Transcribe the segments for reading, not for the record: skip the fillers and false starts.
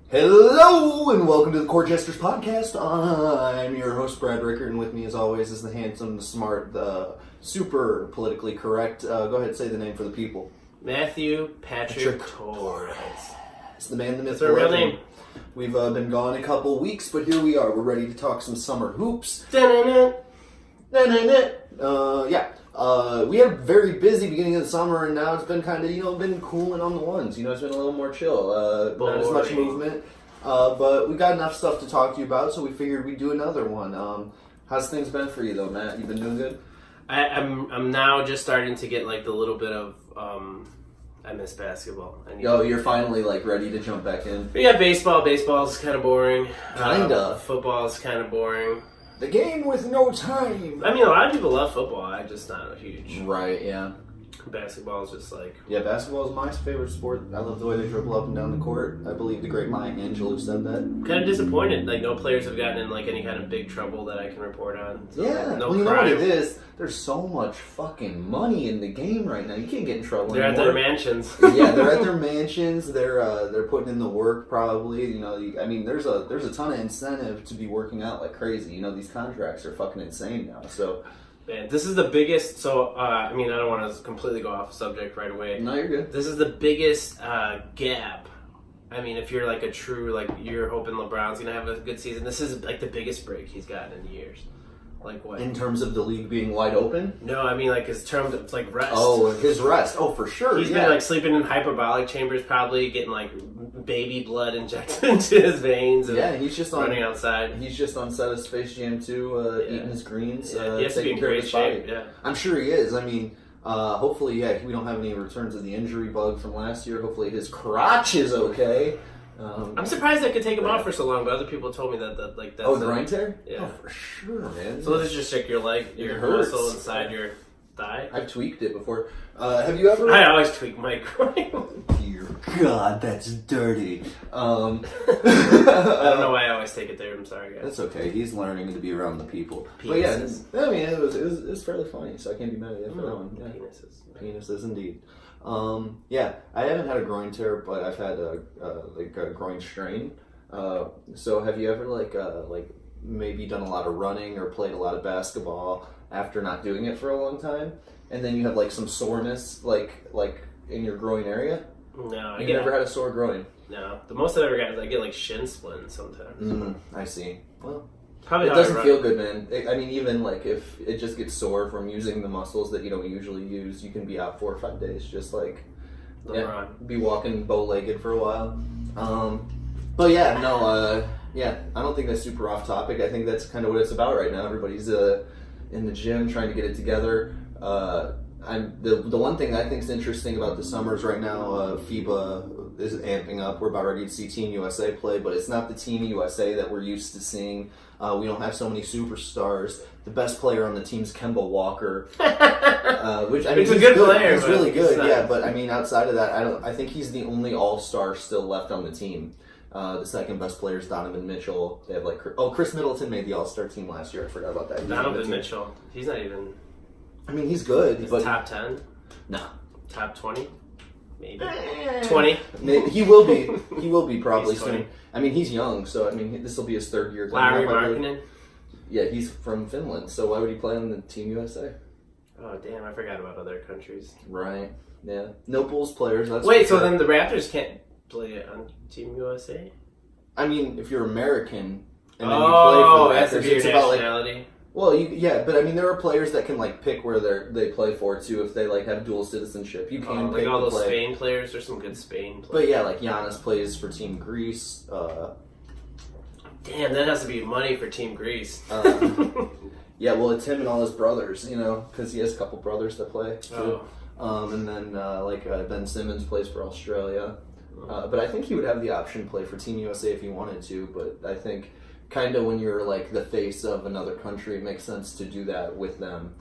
Hello and welcome to the Jesters podcast. I'm your host Brad Rickert, and with me as always is the handsome, the smart, the super politically correct. Go ahead and say the name for the people. Matthew Patrick Torres. It's the man, the myth, the real name. We've been gone a couple weeks, but here we are. We're ready to talk some summer hoops. We had a very busy beginning of the summer, and now it's been kind of, been cooling on the ones. It's been a little more chill. Not as much movement. But we got enough stuff to talk to you about, so we figured we'd do another one. How's things been for you, though, Matt? You been doing good? I'm now just starting to get, the little bit of, I miss basketball. You're finally, ready to jump back in? We got baseball. Baseball's kind of boring. Kinda. Football's kind of boring. The game with no time. I mean, a lot of people love football. I'm just not a huge. Right, yeah. Basketball is just Yeah, basketball is my favorite sport. I love the way they dribble up and down the court. I believe the great Maya Angelou said that. Kind of disappointed. No players have gotten in, any kind of big trouble that I can report on. So, yeah, no well, you crime. know what it is? There's so much fucking money in the game right now. You can't get in trouble They're anymore. at their mansions. Yeah, they're at their mansions. They're putting in the work probably. There's a ton of incentive to be working out like crazy. These contracts are fucking insane now. So. Man, this is the biggest, I don't want to completely go off subject right away. No, you're good. This is the biggest gap. If you're a true, you're hoping LeBron's going to have a good season, this is the biggest break he's gotten in years. What? In terms of the league being wide open? No, his terms of, rest. Oh, his rest. Oh, for sure. He's been, sleeping in hyperbolic chambers, probably getting, baby blood injected into his veins. And he's just running outside. He's just on set of Space Jam 2, eating his greens. He has to be in great shape, yeah. I'm sure he is. Hopefully, we don't have any returns of the injury bug from last year. Hopefully his crotch is okay. I'm surprised I could take him off for so long, but other people told me that that's... Oh, groin tear? Yeah. Oh, for sure, man. So let's just check your leg, your muscle inside your thigh. I've tweaked it before. Have you ever... I always tweak my groin. Dear God, that's dirty. I don't know why I always take it there. I'm sorry, guys. That's okay. He's learning to be around the people. Penises. But yeah, it was fairly funny, so I can't be mad at you for that one. Yeah. Penises, indeed. I haven't had a groin tear, but I've had a groin strain. So have you ever maybe done a lot of running or played a lot of basketball after not doing it for a long time, and then you have some soreness in your groin area? No, you never had a sore groin. No, the most I've ever got is I get shin splints sometimes. I see. Well. Probably it doesn't feel good, man. Even if it just gets sore from using the muscles that you don't usually use, you can be out 4 or 5 days, just be walking bow-legged for a while. I don't think that's super off topic. I think that's kind of what it's about right now. Everybody's in the gym trying to get it together. The one thing I think is interesting about the summers right now, FIBA is amping up. We're about ready to see Team USA play, but it's not the Team USA that we're used to seeing. We don't have so many superstars. The best player on the team is Kemba Walker, which he's a good player. He's really good, but outside of that, I think he's the only all-star still left on the team. The second best player is Donovan Mitchell. They have Chris Middleton made the all-star team last year. I forgot about that. Donovan Mitchell, he's not even. He's good. He's but top 10? No. Top 20? Maybe. 20? He will be. He will be probably soon. He's young, so this will be his third year. Larry Markkinen? Yeah, he's from Finland, so why would he play on the Team USA? Oh, damn, I forgot about other countries. Right, yeah. No Bulls players. Wait, so then the Raptors can't play on Team USA? If you're American and then you play for the Raptors, it's about nationality. Well, but there are players that can pick where they play for too if they have dual citizenship. You can pick all those play. Spain players. There's some good Spain players. But yeah, Giannis plays for Team Greece. Damn, that has to be money for Team Greece. Yeah, well, it's him and all his brothers, because he has a couple brothers that play too. And then Ben Simmons plays for Australia. But I think he would have the option to play for Team USA if he wanted to. But I think kind of when you're the face of another country, it makes sense to do that with them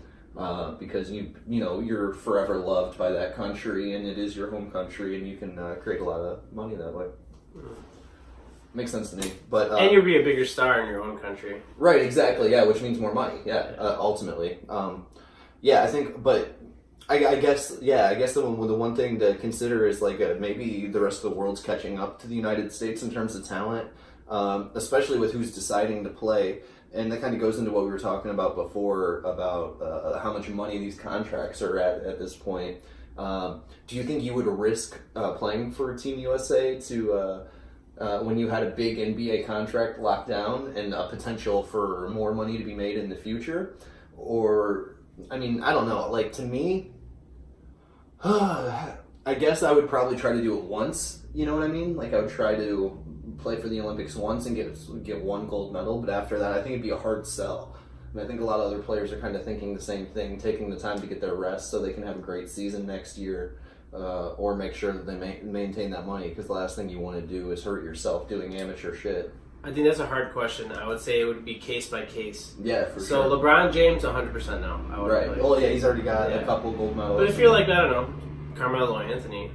because you're forever loved by that country and it is your home country and you can create a lot of money that way. Makes sense to me. But and you'll be a bigger star in your own country. Right, exactly. Yeah, which means more money. Yeah, ultimately. Yeah, I think. But I guess the one thing to consider is like maybe the rest of the world's catching up to the United States in terms of talent, especially with who's deciding to play. And that kind of goes into what we were talking about before about how much money these contracts are at this point. Do you think you would risk playing for Team USA to when you had a big NBA contract locked down and a potential for more money to be made in the future? Or, I mean, I don't know. Like, to me, I guess I would probably try to do it once. You know what I mean? Like, I would try to play for the Olympics once and get one gold medal. But after that, I think it'd be a hard sell. And I think a lot of other players are kind of thinking the same thing, taking the time to get their rest so they can have a great season next year, or make sure that they maintain that money, because the last thing you want to do is hurt yourself doing amateur shit. I think that's a hard question. I would say it would be case by case. Yeah, for sure. So LeBron James, 100% now. Right. Well, yeah, he's already got a couple gold medals. But if you're like, I don't know, Carmelo Anthony,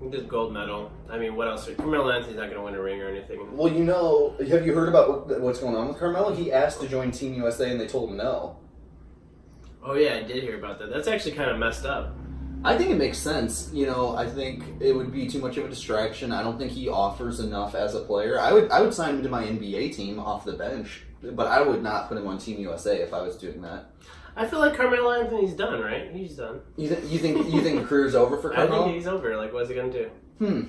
this gold medal. I mean, what else? Carmelo Anthony's not going to win a ring or anything. Well, you know, have you heard about what's going on with Carmelo? He asked to join Team USA and they told him no. Oh yeah, I did hear about that. That's actually kind of messed up. I think it makes sense. You know, I think it would be too much of a distraction. I don't think he offers enough as a player. I would sign him to my NBA team off the bench, but I would not put him on Team USA if I was doing that. I feel like Carmelo Anthony's done, right? He's done. You think the career's over for Carmelo? I think he's over. Like, what's he gonna do?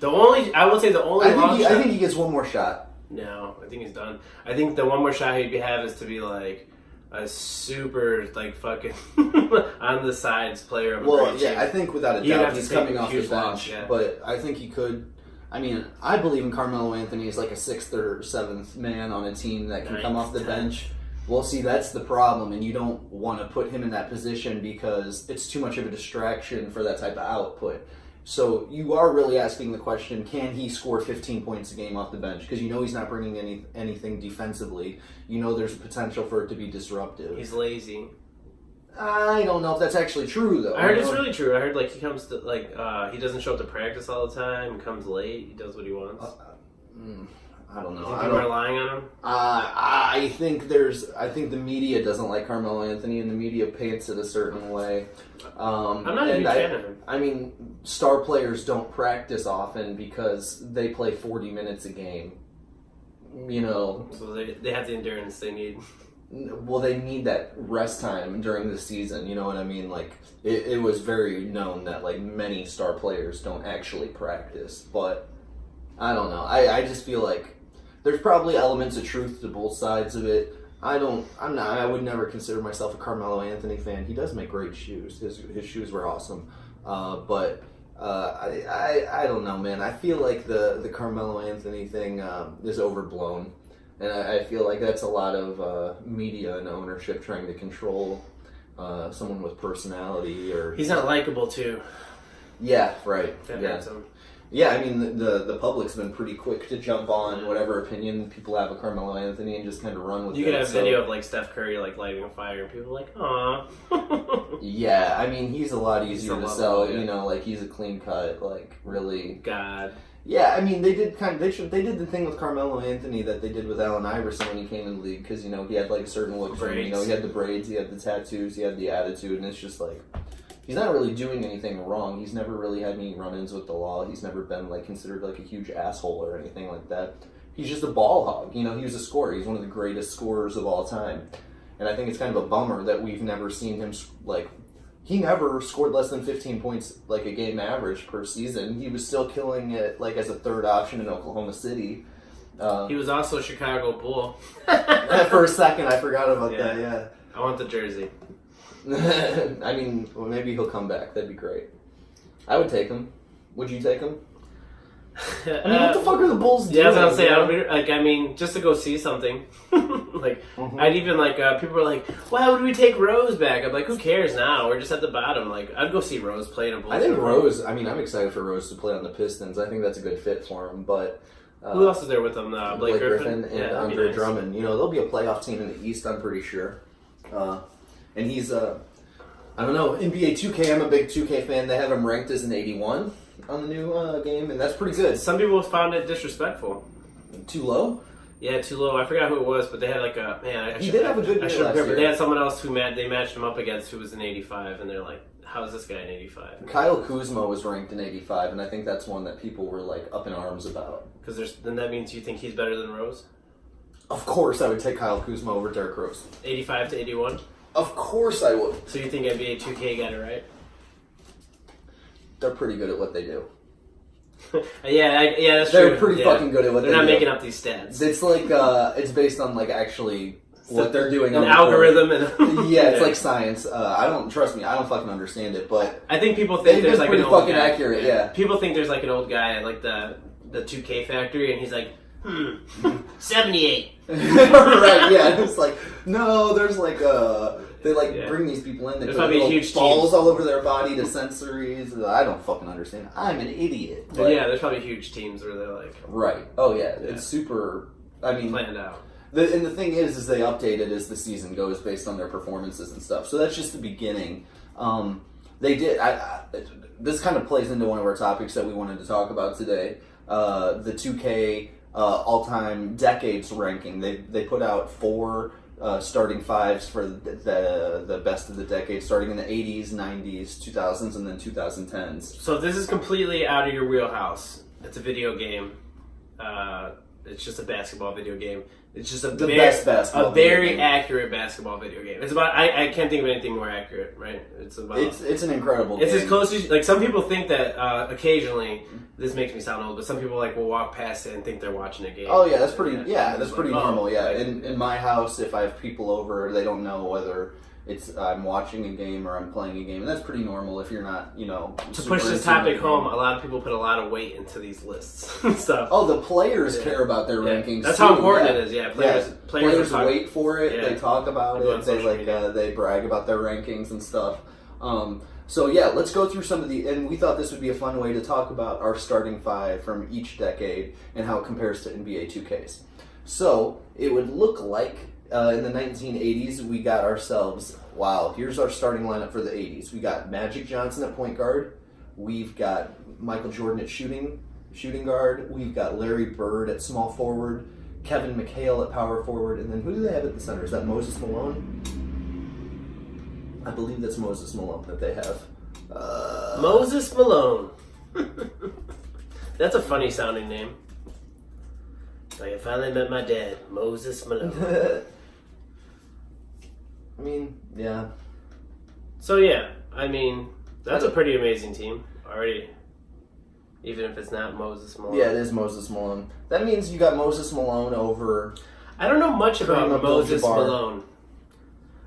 I would say the only. I think he gets one more shot. No, I think he's done. I think the one more shot he'd have is to be like a super, like, fucking on the sides player of a great team. I think without a doubt he's coming off the bench. Loss, yeah. But I think he could. I mean, I believe in Carmelo Anthony as like a 6th or 7th man on a team that can come off the bench. Well, see, that's the problem, and you don't want to put him in that position because it's too much of a distraction for that type of output. So you are really asking the question, can he score 15 points a game off the bench? Because you know he's not bringing anything defensively. You know there's potential for it to be disruptive. He's lazy. I don't know if that's actually true, though. I heard it's really true. I heard, like, he comes to, like, he doesn't show up to practice all the time, comes late, he does what he wants. I don't know. You think people are relying on him? I think the media doesn't like Carmelo Anthony, and the media paints it a certain way. I'm not a huge fan of him. I mean, star players don't practice often because they play 40 minutes a game. You know. So they have the endurance they need. Well, they need that rest time during the season. You know what I mean? Like, it was very known that, like, many star players don't actually practice. But I don't know. I just feel like there's probably elements of truth to both sides of it. I would never consider myself a Carmelo Anthony fan. He does make great shoes. His shoes were awesome. But I don't know, man. I feel like the Carmelo Anthony thing is overblown. And I feel like that's a lot of media and ownership trying to control someone with personality. Or he's not likable, too. Yeah, right. That hurts him. Yeah, I mean, the public's been pretty quick to jump on whatever opinion people have of Carmelo Anthony and just kind of run with it. You could have video of, like, Steph Curry, like, lighting a fire, and people are like, aw. Yeah, I mean, he's a lot easier to sell, you know, like, he's a clean cut, like, really. God. Yeah, I mean, they did the thing with Carmelo Anthony that they did with Allen Iverson when he came in the league, because, you know, he had, like, a certain look for him. You know, he had the braids, he had the tattoos, he had the attitude, and it's just, like, he's not really doing anything wrong. He's never really had any run-ins with the law. He's never been, like, considered, like, a huge asshole or anything like that. He's just a ball hog. You know, he was a scorer. He's one of the greatest scorers of all time. And I think it's kind of a bummer that we've never seen him, like, he never scored less than 15 points, like, a game average per season. He was still killing it, like, as a third option in Oklahoma City. He was also a Chicago Bull. For a second, I forgot about that, yeah. I want the jersey. I mean, well, maybe he'll come back. That'd be great. I would take him. Would you take him? I mean, what the fuck are the Bulls doing? Yeah, I was gonna say, I mean, just to go see something. Like, I'd even, like, people were like, why would we take Rose back? I'm like, who cares now? We're just at the bottom. Like, I'd go see Rose play in a Bulls. I think Rose, I mean, I'm excited for Rose to play on the Pistons. I think that's a good fit for him, but... who else is there with them? Blake Griffin and Andre Drummond. You know, they'll be a playoff team in the East, I'm pretty sure. And he's, I don't know, NBA 2K, I'm a big 2K fan. They have him ranked as an 81 on the new game, and that's pretty good. Some people found it disrespectful. Too low? Yeah, too low. I forgot who it was, but they had like a man. He did have a good year last year. They had someone else who they matched him up against who was an 85, and they're like, "How is this guy an 85?" Kyle Kuzma was ranked in 85, and I think that's one that people were like up in arms about. Because then that means you think he's better than Rose? Of course, I would take Kyle Kuzma over Derrick Rose. 85 to 81. Of course, I would. So you think NBA 2K got it right? They're pretty good at what they do. yeah, that's They're true. pretty fucking good at what they do. They're not making up these stats. It's like it's based on like actually what they're doing. An on algorithm yeah, it's like science. I don't fucking understand it, but I think people think there's like an old fucking guy. accurate. Yeah, people think there's like an old guy at like the 2K factory, and he's like, 78. Right? Yeah, it's like no, there's like they like bring these people in. They there's put probably little huge balls teams all over their body to sensories. I don't fucking understand. I'm an idiot. But, yeah, there's probably huge teams where they're like, right? Oh yeah, it's super. I mean, planned out. And the thing is they update it as the season goes based on their performances and stuff. So that's just the beginning. They did. This kind of plays into one of our topics that we wanted to talk about today. The 2K all-time decades ranking. They put out 4 starting fives for the best of the decade, starting in the 80s, 90s, 2000s, and then 2010s. So this is completely out of your wheelhouse. It's a video game. It's just a basketball video game. It's just best basketball very video game. accurate basketball video game. It's about I can't think of anything more accurate, right? It's an incredible game. It's as close as like some people think that occasionally this makes me sound old, but some people like will walk past it and think they're watching a game. Oh yeah, that's pretty. Yeah, that's pretty like, normal. Yeah, like, in my house, if I have people over, they don't know whether it's I'm watching a game or I'm playing a game, and that's pretty normal if you're not, To push this topic home, a lot of people put a lot of weight into these lists and stuff. Oh, the players care about their rankings. That's too. how important it is. Yeah, players wait for it. Yeah. They talk about it. They they brag about their rankings and stuff. So yeah, let's go through some of and we thought this would be a fun way to talk about our starting 5 from each decade and how it compares to NBA 2Ks. So it would look like in the 1980s we got ourselves, here's our starting lineup for the 80s. We got Magic Johnson at point guard. We've got Michael Jordan at shooting guard. We've got Larry Bird at small forward. Kevin McHale at power forward. And then who do they have at the center? Is that Moses Malone? I believe that's Moses Malone that they have. Moses Malone. That's a funny sounding name. Like I finally met my dad, Moses Malone. I mean, yeah. So yeah, I mean, that's a pretty amazing team already. Even if it's not Moses Malone. Yeah, it is Moses Malone. That means you got Moses Malone over... I don't know much about Kareem Moses Abdul-Jabbar. Malone.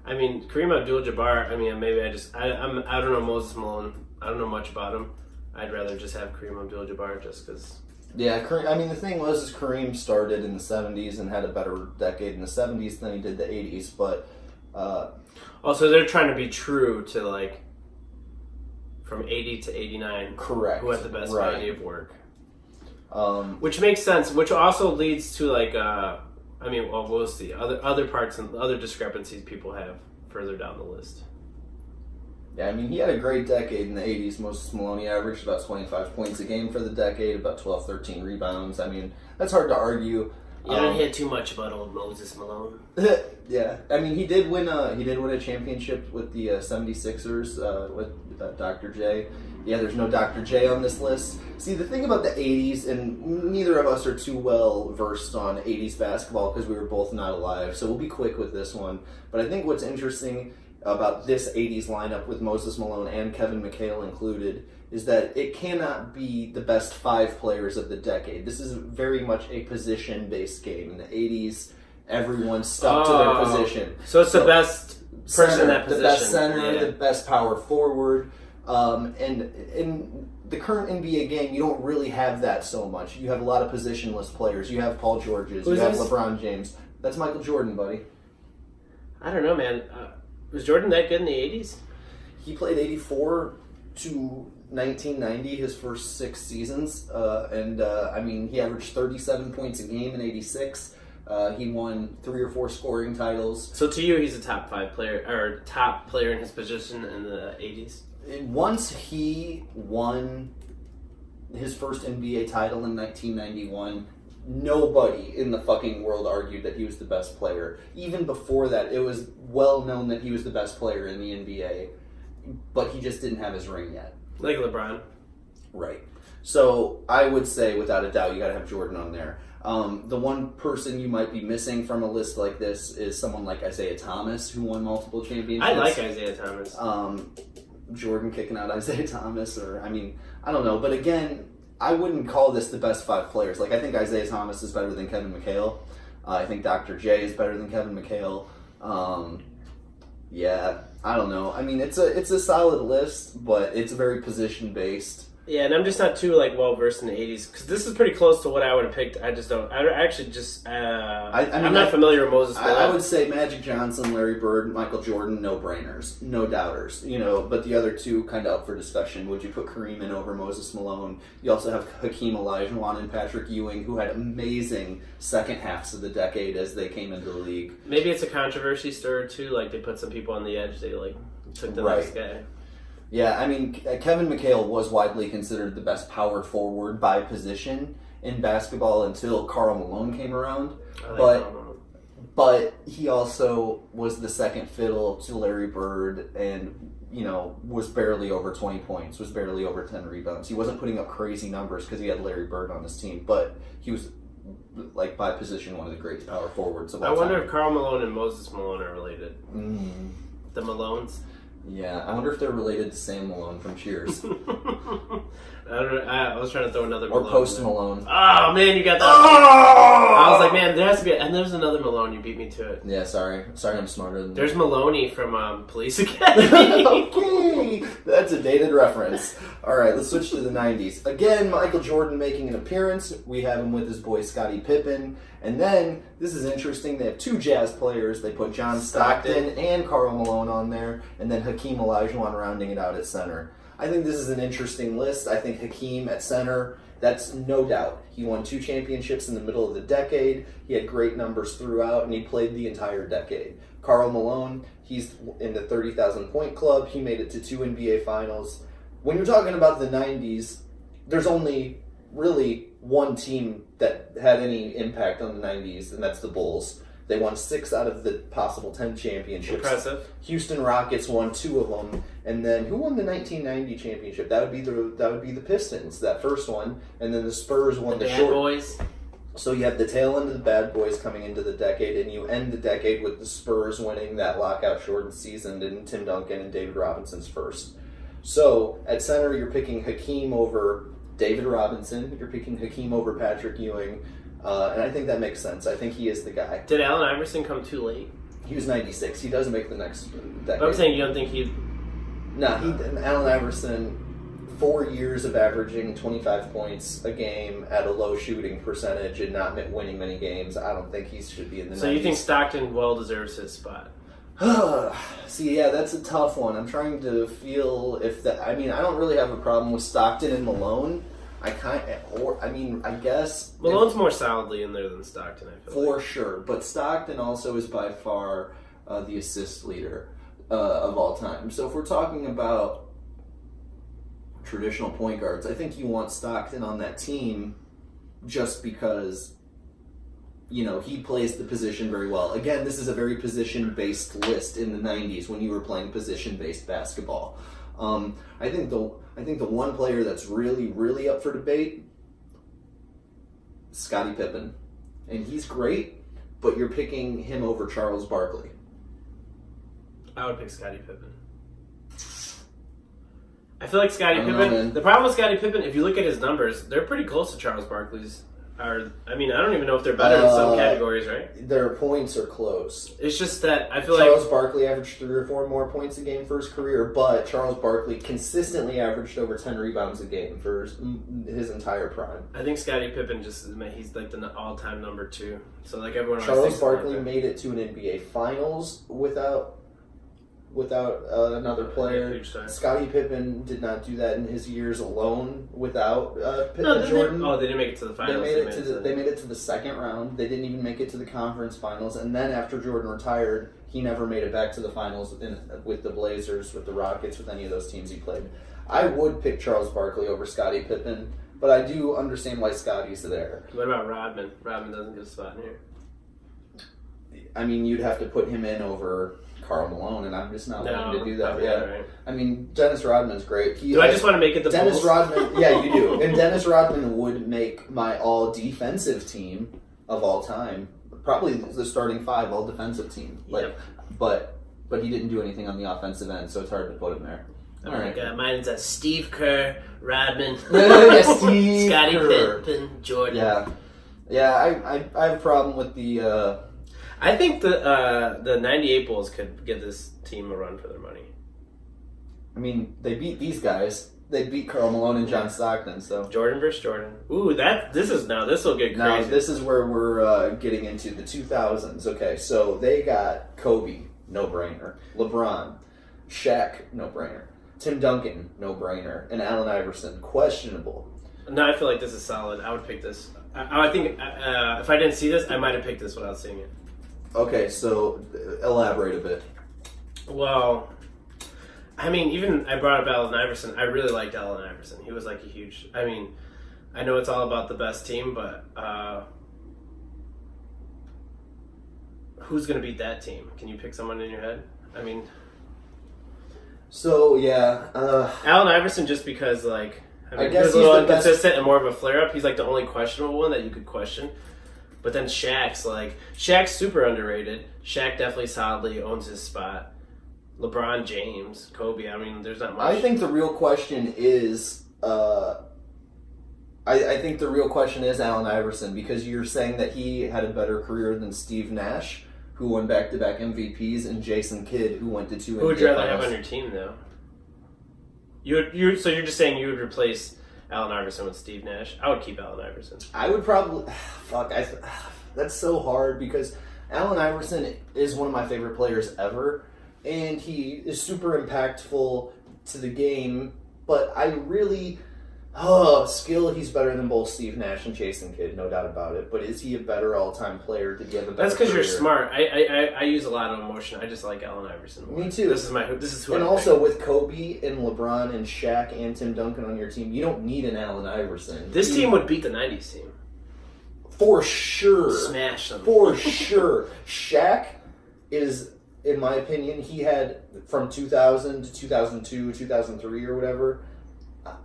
I mean, Kareem Abdul-Jabbar, maybe I don't know Moses Malone. I don't know much about him. I'd rather just have Kareem Abdul-Jabbar just because... Yeah, the thing was Kareem started in the 70s and had a better decade in the 70s than he did the 80s, but... Also, they're trying to be true to, like, from 80 to 89. Correct. Who had the best body of work. Which Which makes sense, which also leads to, like, we'll see. Other parts and other discrepancies people have further down the list. Yeah, he had a great decade in the 80s. Moses Malone averaged about 25 points a game for the decade, about 12, 13 rebounds. That's hard to argue. You don't hear too much about old Moses Malone. Yeah, he did win a championship with the 76ers with Dr. J. Yeah, there's no Dr. J on this list. See, the thing about the 80s, and neither of us are too well versed on 80s basketball because we were both not alive, so we'll be quick with this one. But I think what's interesting about this 80s lineup with Moses Malone and Kevin McHale included is that it cannot be the best 5 players of the decade. This is very much a position-based game. In the 80s, everyone stuck to their position. So it's the best person in that position. The best center, the best power forward. And in the current NBA game, you don't really have that so much. You have a lot of positionless players. You have Paul Georges. You have LeBron James. That's Michael Jordan, buddy. I don't know, man. Was Jordan that good in the 80s? He played 84 to 1990, his first 6 seasons. He averaged 37 points a game in 86. He won 3 or 4 scoring titles. So to you, he's a top 5 player, or top player in his position in the 80s? Once he won his first NBA title in 1991, nobody in the fucking world argued that he was the best player. Even before that, it was well known that he was the best player in the NBA, but he just didn't have his ring yet. Like LeBron. Right. So I would say, without a doubt, you got to have Jordan on there. The one person you might be missing from a list like this is someone like Isaiah Thomas, who won multiple championships. I like Isaiah Thomas. Jordan kicking out Isaiah Thomas, I don't know. But again, I wouldn't call this the best 5 players. Like, I think Isaiah Thomas is better than Kevin McHale. I think Dr. J is better than Kevin McHale. Yeah, I don't know. I mean, it's a solid list, but it's very position based. Yeah, and I'm just not too well versed in the '80s because this is pretty close to what I would have picked. I just don't. I actually just. I'm not familiar with Moses. I would say Magic Johnson, Larry Bird, Michael Jordan, no brainers, no doubters. But the other two kind of up for discussion. Would you put Kareem in over Moses Malone? You also have Hakeem Olajuwon and Patrick Ewing, who had amazing second halves of the decade as they came into the league. Maybe it's a controversy stirrer too. Like they put some people on the edge. They took the next guy. Yeah, I mean, Kevin McHale was widely considered the best power forward by position in basketball until Karl Malone came around. But he also was the second fiddle to Larry Bird and, was barely over 20 points, was barely over 10 rebounds. He wasn't putting up crazy numbers because he had Larry Bird on his team, but he was, by position, one of the great power forwards of all time. I wonder if Karl Malone and Moses Malone are related. The Malones? Yeah, I wonder if they're related to Sam Malone from Cheers. I was trying to throw another Malone. Or Post in. Malone. Oh, man, you got that. Oh! I was like, man, there has to be... And there's another Malone. You beat me to it. Yeah, sorry. Sorry I'm smarter than There's Maloney from Police Academy. Okay, that's a dated reference. All right, let's switch to the 90s. Again, Michael Jordan making an appearance. We have him with his boy Scottie Pippen. And then, this is interesting, they have 2 Jazz players. They put John Stockton and Karl Malone on there, and then Hakeem Olajuwon rounding it out at center. I think this is an interesting list. I think Hakeem at center, that's no doubt. He won 2 championships in the middle of the decade. He had great numbers throughout, and he played the entire decade. Karl Malone, he's in the 30,000 point club. He made it to 2 NBA finals. When you're talking about the 90s, there's only really one team that had any impact on the 90s, and that's the Bulls. They won 6 out of the possible 10 championships. Impressive. Houston Rockets won 2 of them, and then who won the 1990 championship? That would be the Pistons, that first one, and then the Spurs won the Bad Boys. So you have the tail end of the Bad Boys coming into the decade, and you end the decade with the Spurs winning that lockout shortened season, and Tim Duncan and David Robinson's first. So at center, you're picking Hakeem over David Robinson. You're picking Hakeem over Patrick Ewing. And I think that makes sense. I think he is the guy. Did Allen Iverson come too late? He was 96. He does make the next decade. But I'm saying you don't think he'd... Allen Iverson, 4 years of averaging 25 points a game at a low shooting percentage and not winning many games. I don't think he should be in the 90s. So you think Stockton well deserves his spot? See, yeah, that's a tough one. I'm trying to feel if that... I don't really have a problem with Stockton and Malone. I guess... Malone's more solidly in there than Stockton, I feel For sure. But Stockton also is by far the assist leader of all time. So if we're talking about traditional point guards, I think you want Stockton on that team just because... he plays the position very well. Again, this is a very position-based list in the 90s when you were playing position-based basketball. I think the one player that's really, really up for debate is Scottie Pippen. And he's great, but you're picking him over Charles Barkley. I would pick Scottie Pippen. I feel like Scottie Pippen... The problem with Scottie Pippen, if you look at his numbers, they're pretty close to Charles Barkley's. I don't even know if they're better in some categories, right? Their points are close. It's just that I feel Charles Barkley averaged 3 or 4 more points a game for his career, but Charles Barkley consistently averaged over 10 rebounds a game for his entire prime. I think Scottie Pippen he's like the all-time number 2. So everyone. Charles Barkley made it to an NBA Finals without another player. Scottie Pippen did not do that in his years alone without Jordan. They didn't make it to the finals. They made it to the second round. They didn't even make it to the conference finals. And then after Jordan retired, he never made it back to the finals with the Blazers, with the Rockets, with any of those teams he played. I would pick Charles Barkley over Scottie Pippen, but I do understand why Scotty's there. What about Rodman? Rodman doesn't get a spot in here. I mean, you'd have to put him in over Karl Malone, and I'm just not willing to do that. Okay, Yeah, right. I mean, Dennis Rodman's great. I just want to make it the Dennis Bulls? Rodman? Yeah, you do. And Dennis Rodman would make my all-defensive team of all time. Probably the starting 5 all-defensive team. Yep. But he didn't do anything on the offensive end, so it's hard to put him there. All right. Mine's Steve Kerr, Rodman, Steve Scottie Kerr. Pippen, Jordan. Yeah. I have a problem with the. I think the '98 Bulls could give this team a run for their money. I mean, they beat these guys. They beat Karl Malone and John Stockton. So Jordan versus Jordan. Ooh, this will get crazy. now this is where we're getting into the 2000s. Okay, so they got Kobe, no brainer. LeBron, Shaq, no brainer. Tim Duncan, no brainer, and Allen Iverson, questionable. No, I feel like this is solid. I would pick this. I think if I didn't see this, I might have picked this without seeing it. Okay, so elaborate a bit. Well, I mean, even I brought up Allen Iverson. I really liked Allen Iverson. He was like a huge. I mean, I know it's all about the best team, but who's going to beat that team? Can you pick someone in your head? I mean, so yeah, Allen Iverson, just because like I he guess was a little he's the inconsistent and more of a flare up. He's like the only questionable one that you could question. But then Shaq's super underrated. Shaq definitely solidly owns his spot. LeBron James, Kobe. I mean, there's not much. I think the real question is, I think the real question is Allen Iverson, because you're saying that he had a better career than Steve Nash, who won back-to-back MVPs, and Jason Kidd, who went to 2 Who would NBA you rather finals. have on your team, though? So you're just saying you would replace Allen Iverson with Steve Nash? I would keep Allen Iverson. I would probably... that's so hard, because Allen Iverson is one of my favorite players ever, and he is super impactful to the game, but I really... skill, he's better than both Steve Nash and Jason Kidd, no doubt about it. But is he a better all-time player? Did he have a better That's because you're career? smart. I use a lot of emotion. I just like Allen Iverson more. Me too. This is who And I also pick. with Kobe and LeBron and Shaq and Tim Duncan on your team, you don't need an Allen Iverson. This team would beat the 90s team. For sure. Smash them. For sure. Shaq is, in my opinion, he had from 2000 to 2002, 2003 or whatever.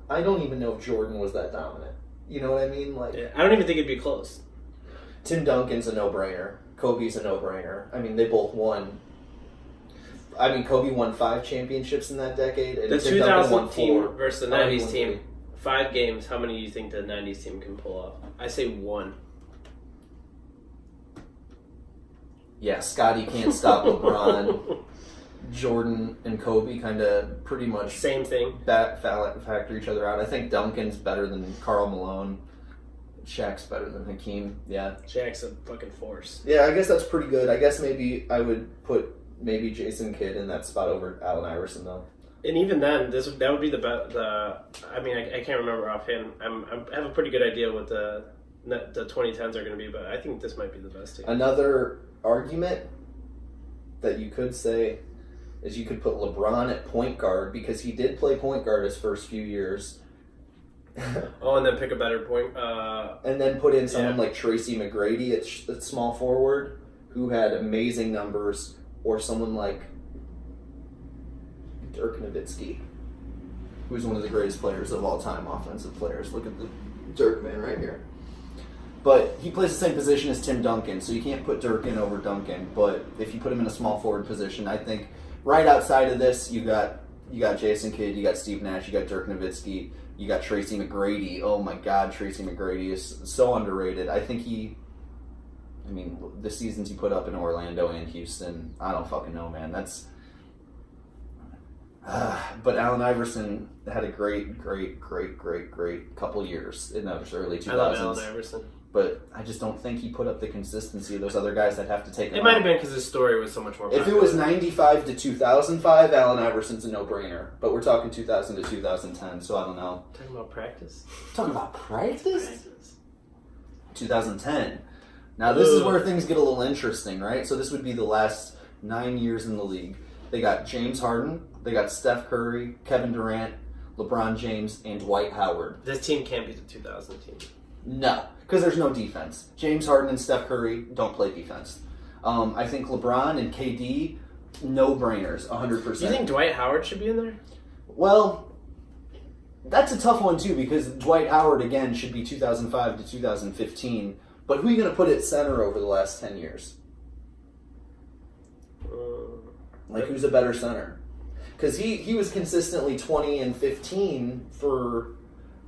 I don't even know if Jordan was that dominant. You know what I mean? Like, Yeah, I don't even think it'd be close. Tim Duncan's a no-brainer. Kobe's a no-brainer. I mean, they both won. I mean, Kobe won 5 championships in that decade, and The Tim Duncan 2000 won team 4. versus the Oh, he 90s won team. 3. 5 games. How many do you think the 90s team can pull off? I say 1. Yeah, Scotty can't stop LeBron. Jordan and Kobe kind of pretty much Same thing. factor each other out. I think Duncan's better than Karl Malone. Shaq's better than Hakeem. Yeah. Shaq's a fucking force. Yeah, I guess that's pretty good. I guess maybe I would put maybe Jason Kidd in that spot over Allen Iverson, though. And even then, that would be the I mean, I can't remember offhand. I have a pretty good idea what the 2010s are going to be, but I think this might be the best team. Another argument that you could say is you could put LeBron at point guard, because he did play point guard his first few years. Oh, and then pick a better point. And then put in someone Yeah. like Tracy McGrady at small forward, who had amazing numbers, or someone like Dirk Nowitzki, who's one of the greatest players of all time, offensive players. Look at the Dirk man right here. But he plays the same position as Tim Duncan, so you can't put Dirk in over Duncan. But if you put him in a small forward position, I think right outside of this, you got Jason Kidd, you got Steve Nash, you got Dirk Nowitzki, you got Tracy McGrady. Oh my God, Tracy McGrady is so underrated. I think the seasons he put up in Orlando and Houston, I don't fucking know, man. That's. But Allen Iverson had a great couple years in those early 2000s. I love Allen Iverson. But I just don't think he put up the consistency of those other guys that have to take him It might have out. been because his story was so much more If it popular. was 95 to 2005, Allen Iverson's a no-brainer. But we're talking 2000 to 2010, so I don't know. Talking about practice? Talking about practice? 2010. Now this is where things get a little interesting, right? So this would be the last 9 years in the league. They got James Harden, they got Steph Curry, Kevin Durant, LeBron James, and Dwight Howard. This team can't be the 2000 team. No, because there's no defense. James Harden and Steph Curry don't play defense. I think LeBron and KD, no-brainers, 100%. Do you think Dwight Howard should be in there? Well, that's a tough one, too, because Dwight Howard, again, should be 2005 to 2015. But who are you going to put at center over the last 10 years? Who's a better center? Because he was consistently 20 and 15 for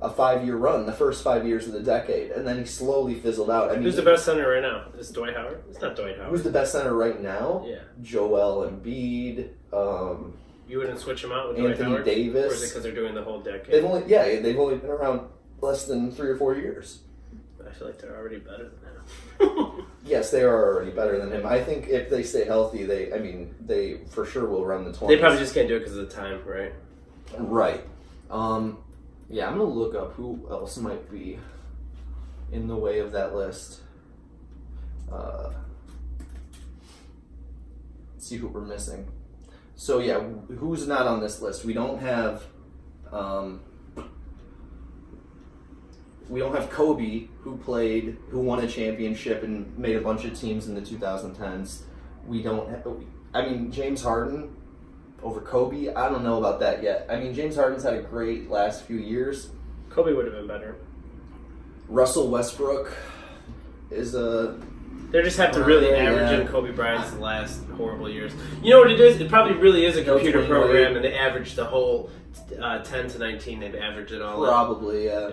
a 5-year run, the first 5 years of the decade, and then he slowly fizzled out. I mean, who's the best center right now? Is it Dwight Howard? It's not Dwight Howard. Who's the best center right now? Yeah. Joel Embiid. You wouldn't switch him out with Anthony Dwight Howard? Davis. Or is it because they're doing the whole decade? They've only been around less than 3 or 4 years. I feel like they're already better than him. Yes, they are already better than him. I think if they stay healthy, they for sure will run the 20s. They probably just can't do it because of the time, right? Right. Yeah, I'm going to look up who else might be in the way of that list. See who we're missing. So, yeah, who's not on this list? We don't have Kobe, who won a championship and made a bunch of teams in the 2010s. We don't have, James Harden over Kobe, I don't know about that yet. James Harden's had a great last few years. Kobe would have been better. Russell Westbrook is They just have to really average in Kobe Bryant's last horrible years. You know what it is? It probably really is a computer program, and they average the whole 10 to 19. They've averaged it all. Probably, yeah.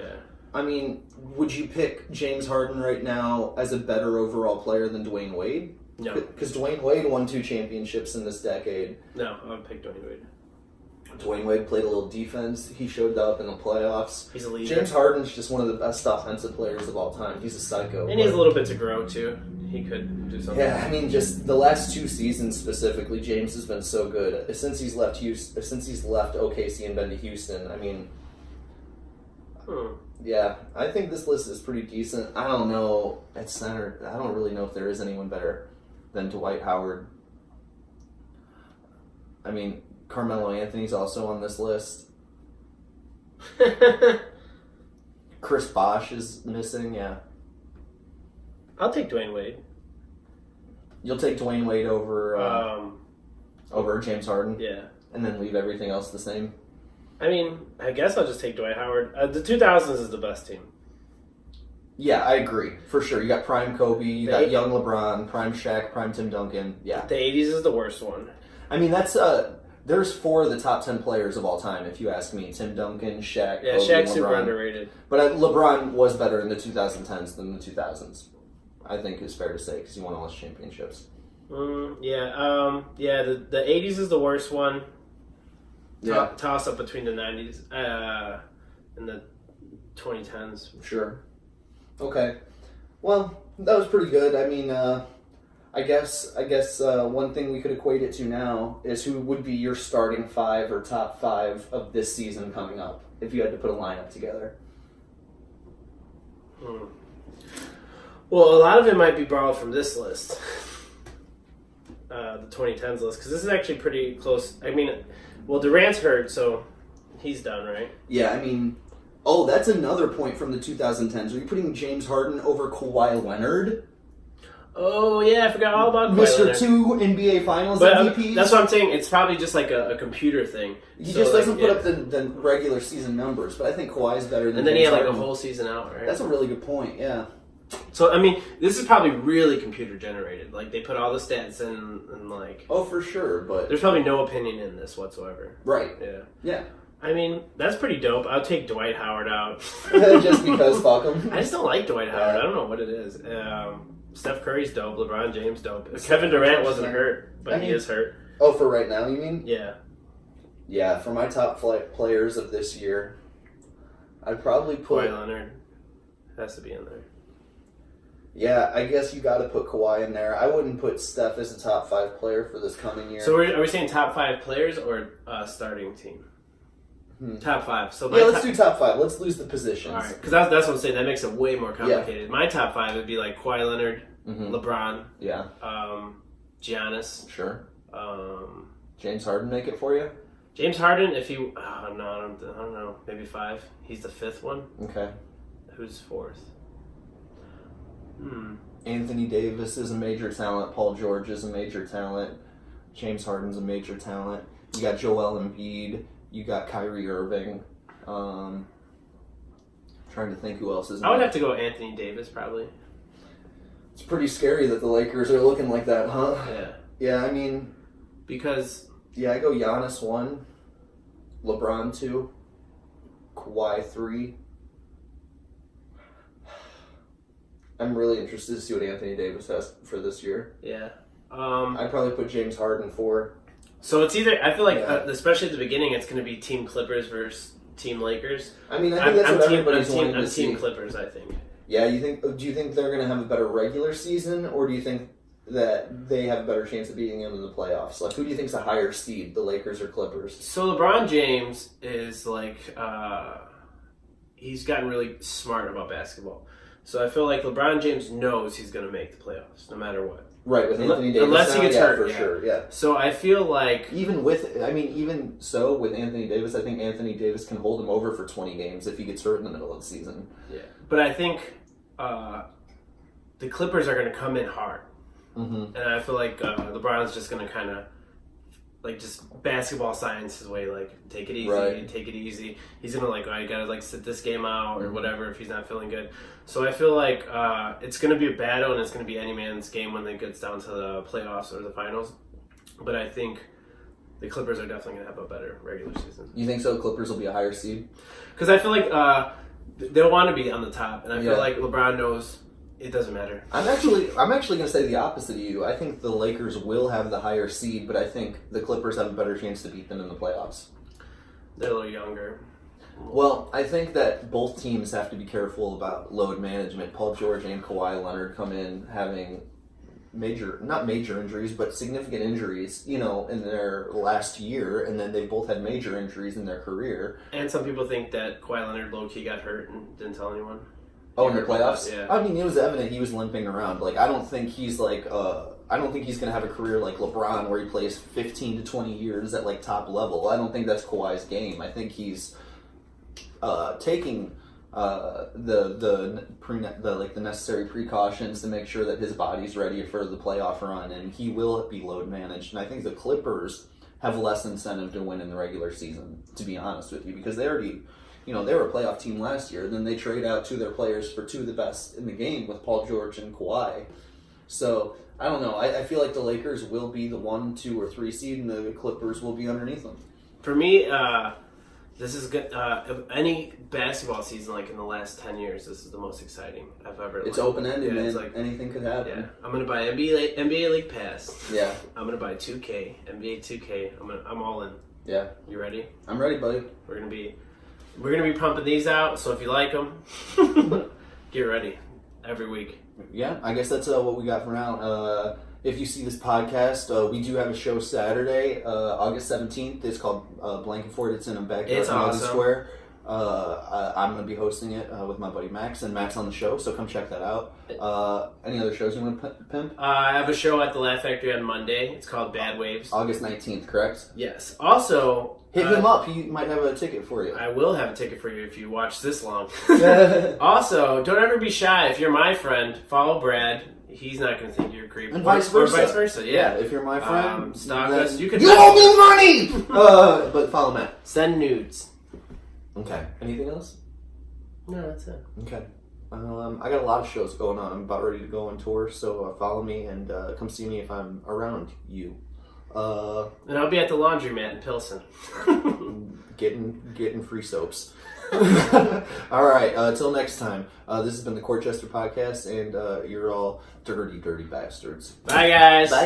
Would you pick James Harden right now as a better overall player than Dwayne Wade? No. Because Dwayne Wade won 2 championships in this decade. No, I would pick Dwayne Wade. Dwayne Wade played a little defense. He showed up in the playoffs. He's a leader. James Harden's just one of the best offensive players of all time. He's a psycho. And he has a little bit to grow, too. He could do something. Yeah, just the last 2 seasons specifically, James has been so good. Since he's left OKC and been to Houston, yeah, I think this list is pretty decent. I don't know at center. I don't really know if there is anyone better than Dwight Howard. Carmelo Anthony's also on this list. Chris Bosh is missing, yeah. I'll take Dwayne Wade. You'll take Dwayne Wade over James Harden? Yeah. And then leave everything else the same? I guess I'll just take Dwight Howard. The 2000s is the best team. Yeah, I agree. For sure. You got prime Kobe, you got young LeBron, prime Shaq, prime Tim Duncan. Yeah. The 80s is the worst one. That's... there's 4 of the top 10 players of all time, if you ask me. Tim Duncan, Shaq, yeah, Kobe, Shaq's LeBron. super underrated. But LeBron was better in the 2010s than the 2000s. I think is fair to say, because he won all his championships. The 80s is the worst one. Yeah. Toss up between the 90s and the 2010s. Sure. Okay. Well, that was pretty good. I guess one thing we could equate it to now is who would be your starting 5 or top 5 of this season coming up, if you had to put a lineup together. Well, a lot of it might be borrowed from this list. The 2010s list, because this is actually pretty close. Durant's hurt, so he's done, right? Yeah, that's another point from the 2010s. Are you putting James Harden over Kawhi Leonard? Oh, yeah, I forgot all about Kawhi Mr. Leonard. 2 NBA Finals MVPs? That's what I'm saying. It's probably just like a computer thing. He just doesn't put up the regular season numbers, but I think Kawhi's better than And then James he had Harden. a whole season out, right? That's a really good point, yeah. So, this is probably really computer generated. Like, they put all the stats in and like... Oh, for sure, but... There's probably no opinion in this whatsoever. Right. Yeah. That's pretty dope. I'll take Dwight Howard out. Just because, fuck him. I just don't like Dwight Howard. I don't know what it is. Steph Curry's dope. LeBron James dope. Kevin Durant wasn't hurt, but he is hurt. Oh, for right now, you mean? Yeah. Yeah, for my top players of this year, I'd probably put... Kawhi Leonard has to be in there. Yeah, I guess you got to put Kawhi in there. I wouldn't put Steph as a top 5 player for this coming year. So are we saying top 5 players or starting team? Top 5. So let's do top 5. Let's lose the positions. All right, because that's what I'm saying. That makes it way more complicated. Yeah. My top 5 would be like Kawhi Leonard, LeBron, yeah, Giannis, sure. James Harden make it for you? James Harden, if he... Oh, no, I don't know. Maybe 5. He's the 5th one. Okay. Who's 4th? Anthony Davis is a major talent. Paul George is a major talent. James Harden's a major talent. You got Joel Embiid. You got Kyrie Irving. Trying to think who else is. I would have to go Anthony Davis, probably. It's pretty scary that the Lakers are looking like that, huh? Yeah. Yeah, I mean... Because... Yeah, I go Giannis 1, LeBron 2, Kawhi 3. I'm really interested to see what Anthony Davis has for this year. Yeah. I'd probably put James Harden 4. So it's either... I feel like, especially at the beginning, it's going to be Team Clippers versus Team Lakers. I mean, I think that's what everybody's wanting to see. I'm Team Clippers, I think. Yeah, do you think they're going to have a better regular season, or do you think that they have a better chance of beating them in the playoffs? Like, who do you think's a higher seed, the Lakers or Clippers? So LeBron James is like, he's gotten really smart about basketball. So I feel like LeBron James knows he's going to make the playoffs, no matter what. Right, with Anthony Davis. Unless he gets hurt, for sure, yeah. So I feel like... Even so, with Anthony Davis, I think Anthony Davis can hold him over for 20 games if he gets hurt in the middle of the season. Yeah. But I think the Clippers are going to come in hard. Mm-hmm. And I feel like LeBron's just going to kind of, like, just basketball science his way, like, take it easy, take it easy. He's going to, like, you got to, like, sit this game out or whatever if he's not feeling good. So I feel like it's going to be a battle, and it's going to be any man's game when it gets down to the playoffs or the finals. But I think the Clippers are definitely going to have a better regular season. You think so? Clippers will be a higher seed? Because I feel like they'll want to be on the top, and I feel like LeBron knows it doesn't matter. I'm actually going to say the opposite of you. I think the Lakers will have the higher seed, but I think the Clippers have a better chance to beat them in the playoffs. They're a little younger. Well, I think that both teams have to be careful about load management. Paul George and Kawhi Leonard come in having not major injuries, but significant injuries, in their last year, and then they both had major injuries in their career. And some people think that Kawhi Leonard low-key got hurt and didn't tell anyone. Oh, in the playoffs? Yeah. I mean, it was evident he was limping around. Like, I don't think he's going to have a career like LeBron where he plays 15 to 20 years at, like, top level. I don't think that's Kawhi's game. I think he's taking the necessary precautions to make sure that his body's ready for the playoff run, and he will be load managed. And I think the Clippers have less incentive to win in the regular season, to be honest with you, because they already... they were a playoff team last year. Then they trade out 2 of their players for 2 of the best in the game with Paul George and Kawhi. So, I don't know. I feel like the Lakers will be the 1, 2, or 3 seed, and the Clippers will be underneath them. For me, this is good. Any basketball season, like in the last 10 years, this is the most exciting I've ever. It's open-ended, man. It's like, anything could happen. Yeah, I'm gonna buy NBA League Pass. Yeah. I'm gonna buy 2K, NBA 2K. I'm all in. Yeah. You ready? I'm ready, buddy. We're gonna be pumping these out. So if you like them, get ready every week. Yeah, I guess that's what we got for now. If you see this podcast, we do have a show Saturday, August 17th. It's called Blanket Fort. It's in a backyard in Madison Square. I'm going to be hosting it with my buddy Max, and Max on the show, so come check that out. Any other shows you want to pimp? I have a show at the Laugh Factory on Monday. It's called Bad Waves. August 19th, correct? Yes. Also... Hit him up. He might have a ticket for you. I will have a ticket for you if you watch this long. Also, don't ever be shy. If you're my friend, follow Brad. He's not going to think you're a creep. And vice versa. Or vice versa, yeah. If you're my friend, stalk us. You owe me money! But follow Matt. Send nudes. Okay. Anything else? No, that's it. Okay. I got a lot of shows going on. I'm about ready to go on tour, so follow me and come see me if I'm around you. And I'll be at the laundromat in Pilsen. getting free soaps. All right, till next time. This has been the Jester podcast, and you're all dirty, dirty bastards. Bye, guys. Bye.